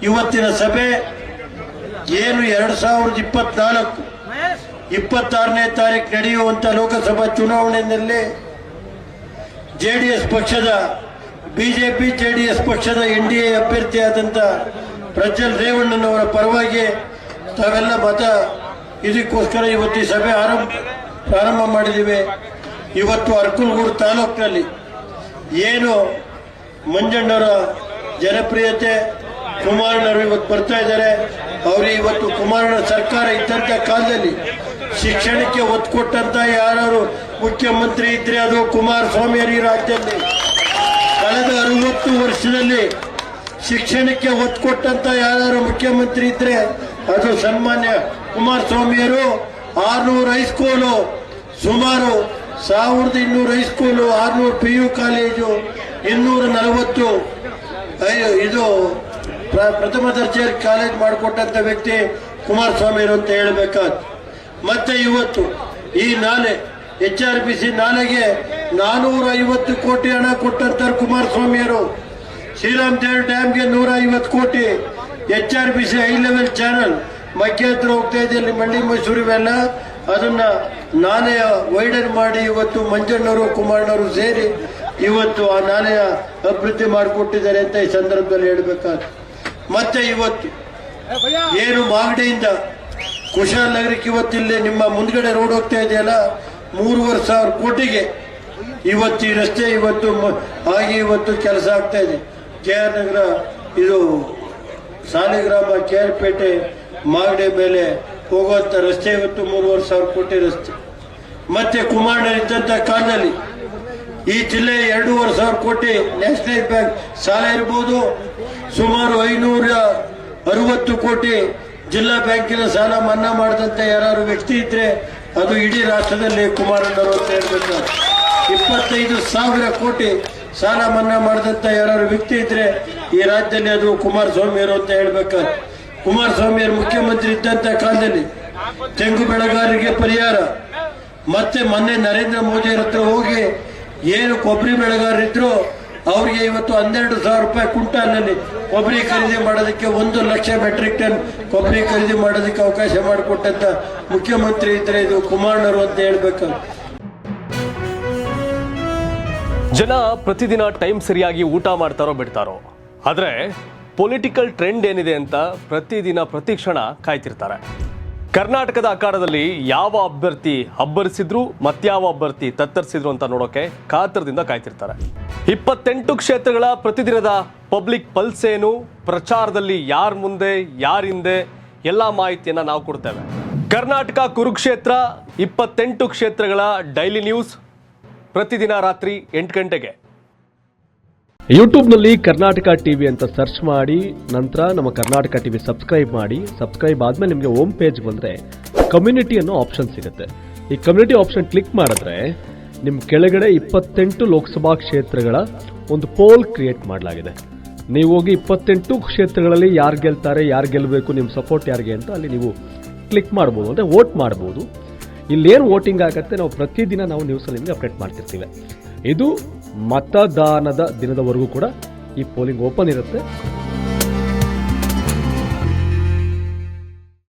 ಇವತ್ತಿನ ಸಭೆ ಏನು 2024 26ನೇ ತಾರೀಕು ನಡೆಯುವಂತ ಲೋಕಸಭಾ ಚುನಾವಣೆಯಲ್ಲಿ ಬಿಜೆಪಿ ಜೆಡಿಎಸ್ ಪಕ್ಷದ NDA ಅಭ್ಯರ್ಥಿಯಾದಂಥ ಪ್ರಜ್ವಲ್ ರೇವಣ್ಣನವರ ಪರವಾಗಿ ತಾವೆಲ್ಲ ಮತ ಇದಕ್ಕೋಸ್ಕರ ಇವತ್ತು ಈ ಸಭೆ ಪ್ರಾರಂಭ ಮಾಡಿದ್ದೀವಿ. ಇವತ್ತು ಅರಕಲಗೂಡು ತಾಲೂಕಿನಲ್ಲಿ ಏನು ಮಂಜಣ್ಣವರ ಜನಪ್ರಿಯತೆ ಕುಮಾರಣ್ಣವರು ಇವತ್ತು ಬರ್ತಾ ಇದ್ದಾರೆ. ಅವರಿಗೆ ಇವತ್ತು ಕುಮಾರಣ್ಣ ಸರ್ಕಾರ ಇದ್ದಂಥ ಕಾಲದಲ್ಲಿ ಶಿಕ್ಷಣಕ್ಕೆ ಒತ್ತು ಕೊಟ್ಟಂತ ಯಾರು ಮುಖ್ಯಮಂತ್ರಿ ಇದ್ರೆ ಅದು ಕುಮಾರಸ್ವಾಮಿ ಈ ರಾಜ್ಯದಲ್ಲಿ. ಕಳೆದ 60 ವರ್ಷದಲ್ಲಿ ಶಿಕ್ಷಣಕ್ಕೆ ಒತ್ತು ಕೊಟ್ಟಂತ ಯಾರು ಮುಖ್ಯಮಂತ್ರಿ ಇದ್ರೆ ಅದು ಸನ್ಮಾನ್ಯ ಕುಮಾರಸ್ವಾಮಿಯವರು. 600 ಹೈಸ್ಕೂಲು, ಸುಮಾರು 1200 ಹೈಸ್ಕೂಲು, 600 PU ಕಾಲೇಜು, 240 ಇದು ಪ್ರಥಮ ದರ್ಜೆ ಕಾಲೇಜ್ ಮಾಡಿಕೊಟ್ಟಂತ ವ್ಯಕ್ತಿ ಕುಮಾರಸ್ವಾಮಿ ಅಂತ ಹೇಳಬೇಕಾದ. ಮತ್ತೆ ಇವತ್ತು ಈ ನಾಲೆ HRPC ನಾಲೆಗೆ 450 ಕೋಟಿ ಹಣ ಕೊಟ್ಟಂತ ಕುಮಾರಸ್ವಾಮಿಯವರು. ಶ್ರೀರಾಮ್ ಡ್ಯಾಮ್ಗೆ 150 ಕೋಟಿ, HRPC ಹೈ ಲೆವೆಲ್ ಚಾನಲ್ ಮಗ್ಗೆ ಹತ್ರ ಹೋಗ್ತಾ ಇದೆ ಮಂಡಿ ಮೈಸೂರು ಇವೆಲ್ಲ ಅದನ್ನ ನಾಲೆಯ ವೈಡನ್ ಮಾಡಿ ಇವತ್ತು ಮಂಜಣ್ಣವರು ಕುಮಾರಣ್ಣವರು ಸೇರಿ ಇವತ್ತು ಆ ನಾಲೆಯ ಅಭಿವೃದ್ಧಿ ಮಾಡಿಕೊಟ್ಟಿದ್ದಾರೆ ಅಂತ ಈ ಸಂದರ್ಭದಲ್ಲಿ ಹೇಳಬೇಕಾದ. ಮತ್ತೆ ಇವತ್ತು ಏನು ಮಾಗಡಿಯಿಂದ ಕುಶಾಲನಗರಕ್ಕೆ ಇವತ್ತಿಲ್ಲಿ ನಿಮ್ಮ ಮುಂದ್ಗಡೆ ರೋಡ್ ಹೋಗ್ತಾ ಇದೆಯಲ್ಲ 3,500 ಕೋಟಿಗೆ ಇವತ್ತು ಈ ರಸ್ತೆ ಇವತ್ತು ಕೆಲಸ ಆಗ್ತಾ ಇದೆ. KR ನಗರ ಇದು ಸಾಲಿಗ್ರಾಮ KR-ಪೇಟೆ ಮಾಗಡಿ ಮೇಲೆ ಹೋಗುವಂತ ರಸ್ತೆ ಇವತ್ತು 3,500 ಕೋಟಿ ರಸ್ತೆ. ಮತ್ತೆ ಕುಮಾರಣ್ಣ ಇದ್ದಂತ ಕಾಲದಲ್ಲಿ ಈ ಜಿಲ್ಲೆ 2,500 ಕೋಟಿ ನ್ಯಾಷನಲ್ ಬ್ಯಾಂಕ್ ಸಾಲ ಇರಬಹುದು. ಸುಮಾರು 560 ಕೋಟಿ ಜಿಲ್ಲಾ ಬ್ಯಾಂಕಿನ ಸಾಲ ಮನ್ನಾ ಮಾಡಿದಂತ ಯಾರು ವ್ಯಕ್ತಿ ಇದ್ರೆ ಅದು ಇಡೀ ರಾಷ್ಟ್ರದಲ್ಲಿ ಕುಮಾರಣ್ಣವರು ಅಂತ ಹೇಳ್ಬೇಕು. 25,000 ಕೋಟಿ ಸಾಲ ಮನ್ನಾ ಮಾಡಿದಂತ ಯಾರು ವ್ಯಕ್ತಿ ಇದ್ರೆ ಈ ರಾಜ್ಯದಲ್ಲಿ ಅದು ಕುಮಾರಸ್ವಾಮಿಯವರು ಅಂತ ಹೇಳ್ಬೇಕಾದ್ರೆ. ಕುಮಾರಸ್ವಾಮಿಯವರು ಮುಖ್ಯಮಂತ್ರಿ ಇದ್ದಂತ ಕಾಲದಲ್ಲಿ ತೆಂಗು ಬೆಳೆಗಾರರಿಗೆ ಪರಿಹಾರ, ಮತ್ತೆ ಮೊನ್ನೆ ನರೇಂದ್ರ ಮೋದಿ ಹತ್ರ ಹೋಗಿ ಏನು ಕೊಬ್ಬರಿ ಬೆಳೆಗಾರರಿದ್ರು ಅವ್ರಿಗೆ ಇವತ್ತು 12,000 ರೂಪಾಯಿ ಕ್ವಿಂಟಾಲ್ನಲ್ಲಿ ಕೊಬ್ಬರಿ ಖರೀದಿ ಮಾಡೋದಕ್ಕೆ 1 ಲಕ್ಷ ಮೆಟ್ರಿಕ್ ಟನ್ ಕೊಬ್ಬರಿ ಖರೀದಿ ಮಾಡೋದಕ್ಕೆ ಅವಕಾಶ ಮಾಡಿಕೊಟ್ಟಂತ ಮುಖ್ಯಮಂತ್ರಿ ಇದ್ರೆ ಇದು ಕುಮಾರಣ್ಣವರು ಅಂತ ಹೇಳ್ಬೇಕು. ಜನ ಪ್ರತಿದಿನ ಟೈಮ್ ಸರಿಯಾಗಿ ಊಟ ಮಾಡ್ತಾರೋ ಬಿಡ್ತಾರೋ, ಆದ್ರೆ ಪೊಲಿಟಿಕಲ್ ಟ್ರೆಂಡ್ ಏನಿದೆ ಅಂತ ಪ್ರತಿದಿನ ಪ್ರತಿಕ್ಷಣ ಕಾಯ್ತಿರ್ತಾರೆ. ಕರ್ನಾಟಕದ ಅಖಾಡದಲ್ಲಿ ಯಾವ ಅಭ್ಯರ್ಥಿ ಅಬ್ಬರಿಸಿದ್ರು ಮತ್ಯಾವ ಅಭ್ಯರ್ಥಿ ತತ್ತರಿಸಿದ್ರು ಅಂತ ನೋಡೋಕೆ ಕಾತರದಿಂದ ಕಾಯ್ತಿರ್ತಾರೆ. 28 ಕ್ಷೇತ್ರಗಳ ಪ್ರತಿದಿನದ ಪಬ್ಲಿಕ್ ಪಲ್ಸ್ ಏನು, ಪ್ರಚಾರದಲ್ಲಿ ಯಾರ ಮುಂದೆ ಯಾರ ಹಿಂದೆ ಎಲ್ಲ ಮಾಹಿತಿಯನ್ನ ನಾವು ಕೊಡ್ತೇವೆ. ಕರ್ನಾಟಕ ಕುರುಕ್ಷೇತ್ರ 28 ಕ್ಷೇತ್ರಗಳ ಡೈಲಿ ನ್ಯೂಸ್ ಪ್ರತಿದಿನ ರಾತ್ರಿ 8 ಗಂಟೆಗೆ ಯೂಟ್ಯೂಬ್ನಲ್ಲಿ ಕರ್ನಾಟಕ ಟಿವಿ ಅಂತ ಸರ್ಚ್ ಮಾಡಿ, ನಂತರ ನಮ್ಮ ಕರ್ನಾಟಕ ಟಿವಿ ಸಬ್ಸ್ಕ್ರೈಬ್ ಮಾಡಿ. ಸಬ್ಸ್ಕ್ರೈಬ್ ಆದ್ಮೇಲೆ ನಿಮಗೆ ಹೋಮ್ ಪೇಜ್ ಬಂದರೆ ಕಮ್ಯುನಿಟಿ ಅನ್ನೋ ಆಪ್ಷನ್ ಸಿಗುತ್ತೆ. ಈ ಕಮ್ಯುನಿಟಿ ಆಪ್ಷನ್ ಕ್ಲಿಕ್ ಮಾಡಿದ್ರೆ ನಿಮ್ಮ ಕೆಳಗಡೆ 28 ಲೋಕಸಭಾ ಕ್ಷೇತ್ರಗಳ ಒಂದು ಪೋಲ್ ಕ್ರಿಯೇಟ್ ಮಾಡಲಾಗಿದೆ. ನೀವು ಹೋಗಿ 28 ಕ್ಷೇತ್ರಗಳಲ್ಲಿ ಯಾರು ಗೆಲ್ತಾರೆ, ಯಾರು ಗೆಲ್ಲಬೇಕು, ನಿಮ್ಮ ಸಪೋರ್ಟ್ ಯಾರಿಗೆ ಅಂತ ಅಲ್ಲಿ ನೀವು ಕ್ಲಿಕ್ ಮಾಡ್ಬೋದು, ಅಂದರೆ ವೋಟ್ ಮಾಡ್ಬೋದು. ಇಲ್ಲೇನು ವೋಟಿಂಗ್ ಆಗುತ್ತೆ ನಾವು ಪ್ರತಿದಿನ ನಾವು ನ್ಯೂಸಲ್ಲಿ ನಿಮಗೆ ಅಪ್ಡೇಟ್ ಮಾಡ್ತಿರ್ತೀವಿ. ಇದು ಮತದಾನದ ದಿನದವರೆಗೂ ಕೂಡ ಈ ಪೋಲಿಂಗ್ ಓಪನ್ ಇರುತ್ತೆ.